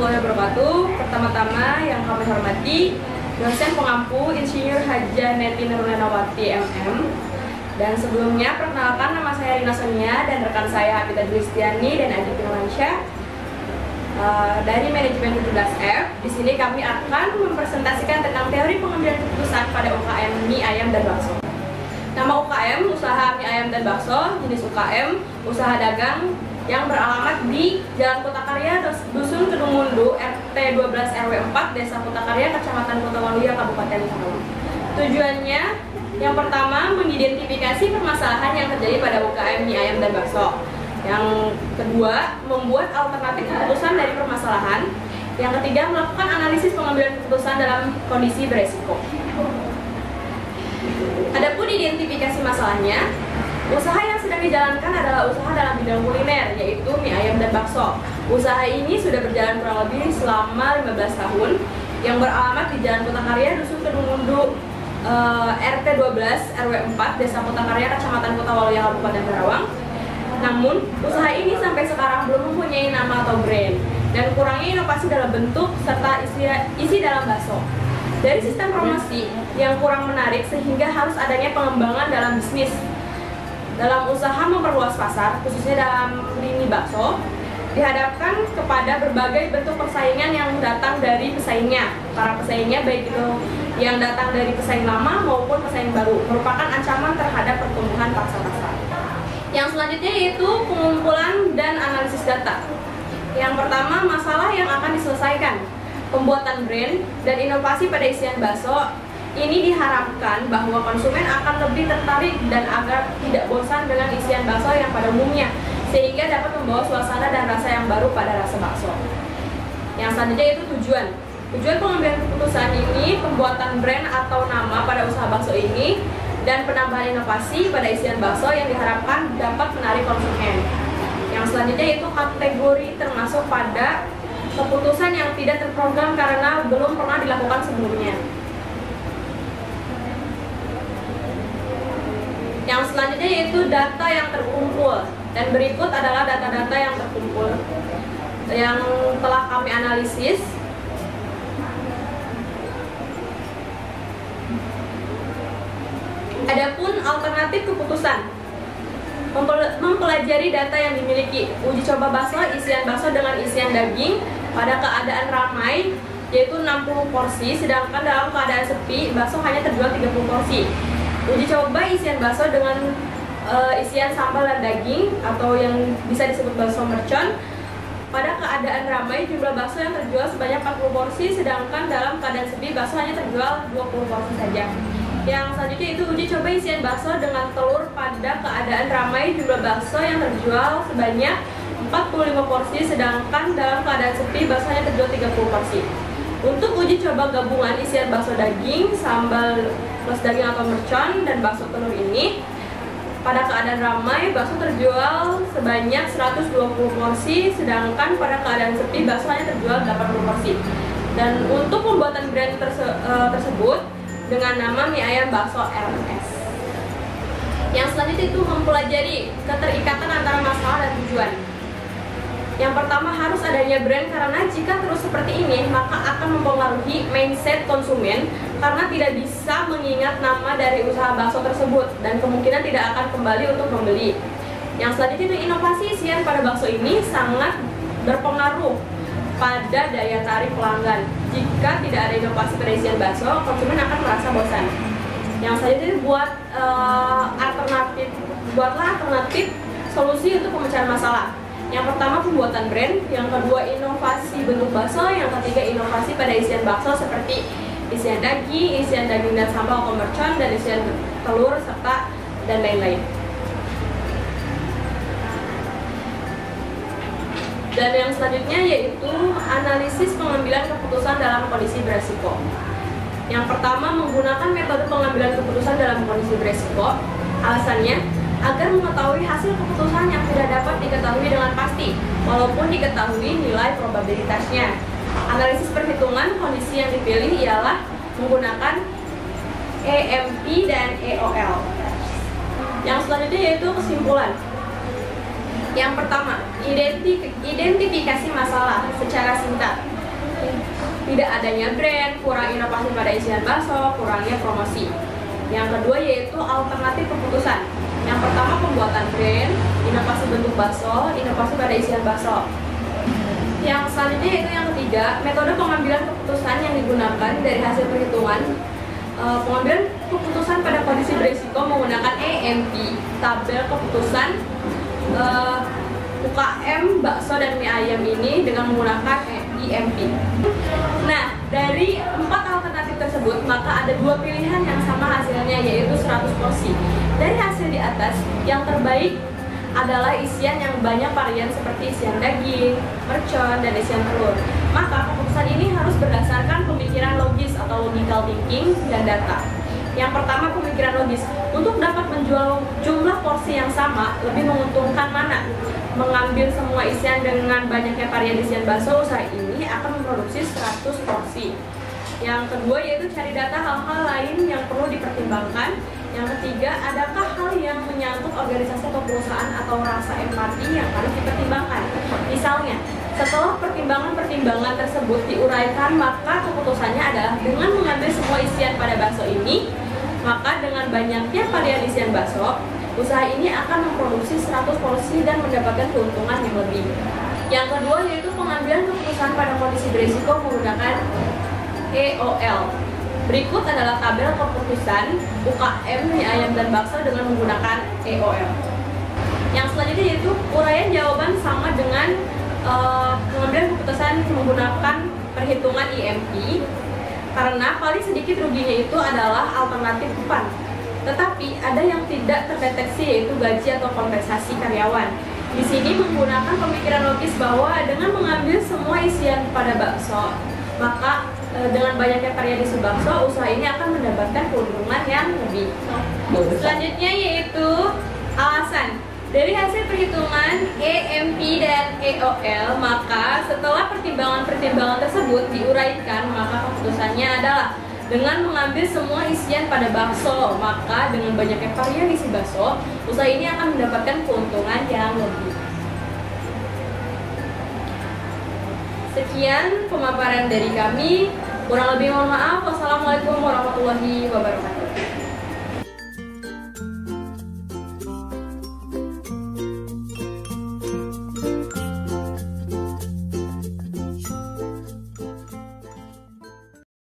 warahmatullahi wabarakatuh. Pertama-tama yang kami hormati dosen pengampu Insinyur Haja Neti Nurlanawati MM. Dan sebelumnya perkenalkan, nama saya Rina Sonia dan rekan saya Apita Kristiani dan Adi Firmansyah dari manajemen 17F. Di sini kami akan mempresentasikan tentang teori pengambilan keputusan pada UKM mie ayam dan bakso. Nama UKM usaha mie ayam dan bakso, jenis UKM usaha dagang yang beralamat di Jalan Kota Karya, Dusun Kedung Mundu, RT 12 RW 4, Desa Kota Karya, Kecamatan Kota Waluya, Kabupaten Karawang. Tujuannya yang pertama, mengidentifikasi permasalahan yang terjadi pada UKM mie ayam dan bakso. Yang kedua, membuat alternatif keputusan dari permasalahan. Yang ketiga, melakukan analisis pengambilan keputusan dalam kondisi beresiko. Adapun identifikasi masalahnya, usaha yang sedang dijalankan adalah usaha dalam bidang kuliner, yaitu mie ayam dan bakso. Usaha ini sudah berjalan kurang lebih selama 15 tahun, yang beralamat di Jalan Kota Karya, Dusun Kedung Mundu, RT 12 RW 4, Desa Kota Karya, Kecamatan Kota Waluya, Kabupaten Karawang. Namun, usaha ini sampai sekarang belum mempunyai nama atau brand, dan kurangnya inovasi dalam bentuk serta isi dalam bakso. Dari sistem promosi yang kurang menarik sehingga harus adanya pengembangan dalam bisnis. Dalam usaha memperluas pasar, khususnya dalam lini bakso, dihadapkan kepada berbagai bentuk persaingan yang datang dari pesaingnya. Para pesaingnya baik itu yang datang dari pesaing lama maupun pesaing baru, merupakan ancaman terhadap pertumbuhan paksa pasar. Yang selanjutnya yaitu pengumpulan dan analisis data. Yang pertama, masalah yang akan diselesaikan. Pembuatan brand dan inovasi pada isian bakso ini diharapkan bahwa konsumen akan lebih tertarik dan agar tidak bosan dengan isian bakso yang pada umumnya, sehingga dapat membawa suasana dan rasa yang baru pada rasa bakso. Yang selanjutnya yaitu tujuan. Tujuan pengambilan keputusan ini pembuatan brand atau nama pada usaha bakso ini dan penambahan inovasi pada isian bakso yang diharapkan dapat menarik konsumen. Yang selanjutnya yaitu kategori, termasuk pada keputusan yang tidak terprogram karena belum pernah dilakukan sebelumnya. Yang selanjutnya yaitu data yang terkumpul, dan berikut adalah data-data yang terkumpul yang telah kami analisis. Adapun alternatif keputusan, mempelajari data yang dimiliki. Uji coba bakso, isian bakso dengan isian daging pada keadaan ramai yaitu 60 porsi, sedangkan dalam keadaan sepi bakso hanya terjual 30 porsi. Uji coba isian bakso dengan isian sambal dan daging atau yang bisa disebut bakso mercon. Pada keadaan ramai jumlah bakso yang terjual sebanyak 40 porsi, sedangkan dalam keadaan sepi bakso hanya terjual 20 porsi saja. Yang selanjutnya itu uji coba isian bakso dengan telur. Pada keadaan ramai jumlah bakso yang terjual sebanyak 45 porsi, sedangkan dalam keadaan sepi bakso hanya terjual 30 porsi. Untuk uji coba gabungan isian bakso daging, sambal plus daging atau mercon, dan bakso telur ini, pada keadaan ramai bakso terjual sebanyak 120 porsi, sedangkan pada keadaan sepi bakso hanya terjual 80 porsi. Dan untuk pembuatan brand tersebut dengan nama mie ayam bakso RMS. Yang selanjutnya itu mempelajari keterikatan antara masalah dan tujuan. Yang pertama, harus adanya brand, karena jika terus seperti ini maka akan mempengaruhi mindset konsumen karena tidak bisa mengingat nama dari usaha bakso tersebut dan kemungkinan tidak akan kembali untuk membeli. Yang selanjutnya itu inovasi isian pada bakso ini sangat berpengaruh pada daya tarik pelanggan. Jika tidak ada inovasi pada isian bakso, konsumen akan merasa bosan. Yang selanjutnya buatlah alternatif solusi untuk pemecahan masalah. Yang pertama, pembuatan brand. Yang kedua, inovasi bentuk bakso. Yang ketiga, inovasi pada isian bakso seperti isian daging dan sambal atau mercon, dan isian telur serta dan lain-lain. Dan yang selanjutnya yaitu analisis pengambilan keputusan dalam kondisi beresiko. Yang pertama, menggunakan metode pengambilan keputusan dalam kondisi beresiko. Alasannya, agar mengetahui hasil keputusan yang tidak dapat diketahui dengan pasti, walaupun diketahui nilai probabilitasnya. Analisis perhitungan kondisi yang dipilih ialah menggunakan EMP dan EOL. Yang selanjutnya yaitu kesimpulan. Yang pertama, identifikasi masalah secara singkat. tidak adanya brand, kurang inovasi pada isian bakso, kurangnya promosi. Yang kedua yaitu alternatif keputusan. Yang pertama pembuatan brand, inovasi bentuk bakso, inovasi pada isian bakso. Yang selanjutnya yaitu yang ketiga, metode pengambilan keputusan yang digunakan dari hasil perhitungan. Pengambilan keputusan pada kondisi berisiko menggunakan EMP, tabel keputusan UKM, bakso dan mie ayam ini dengan menggunakan EMP. Nah, dari 4 alternatif tersebut, maka ada 2 pilihan yang sama hasilnya, yaitu 100 porsi. Dari hasil di atas, yang terbaik adalah isian yang banyak varian seperti isian daging, mercon, dan isian telur. Maka keputusan ini harus berdasarkan pemikiran logis atau logical thinking dan data. Yang pertama, pemikiran logis. Untuk dapat menjual jumlah porsi yang sama, lebih menguntungkan mana? Mengambil semua isian dengan banyaknya varian isian bakso, usaha ini akan memproduksi 100 porsi. Yang kedua yaitu cari data hal-hal lain yang perlu dipertimbangkan. Yang ketiga, adakah hal yang menyangkut organisasi atau perusahaan atau rasa empati yang harus dipertimbangkan. Misalnya, setelah pertimbangan-pertimbangan tersebut diuraikan, maka keputusannya adalah dengan mengambil semua isian pada bakso ini, maka dengan banyaknya varian isian bakso, usaha ini akan memproduksi 100 porsi dan mendapatkan keuntungan yang lebih. Yang kedua yaitu pengambilan keputusan pada kondisi berisiko menggunakan EOL. Berikut adalah tabel keputusan UKM, mie ayam dan bakso dengan menggunakan EOL. Yang selanjutnya yaitu uraian jawaban sama dengan pengambilan keputusan menggunakan perhitungan EMP, karena paling sedikit ruginya itu adalah alternatif depan. Tetapi ada yang tidak terdeteksi yaitu gaji atau kompensasi karyawan. Di sini menggunakan pemikiran logis bahwa dengan mengambil semua isian pada bakso, maka dengan banyaknya varian isi bakso, usaha ini akan mendapatkan keuntungan yang lebih. Selanjutnya yaitu alasan. Dari hasil perhitungan EMP dan EOL, maka setelah pertimbangan-pertimbangan tersebut diuraikan, maka keputusannya adalah dengan mengambil semua isian pada bakso, maka dengan banyaknya varian isi bakso, usaha ini akan mendapatkan keuntungan yang lebih. Sekian pemaparan dari kami. Kurang lebih mohon maaf. Wassalamualaikum warahmatullahi wabarakatuh.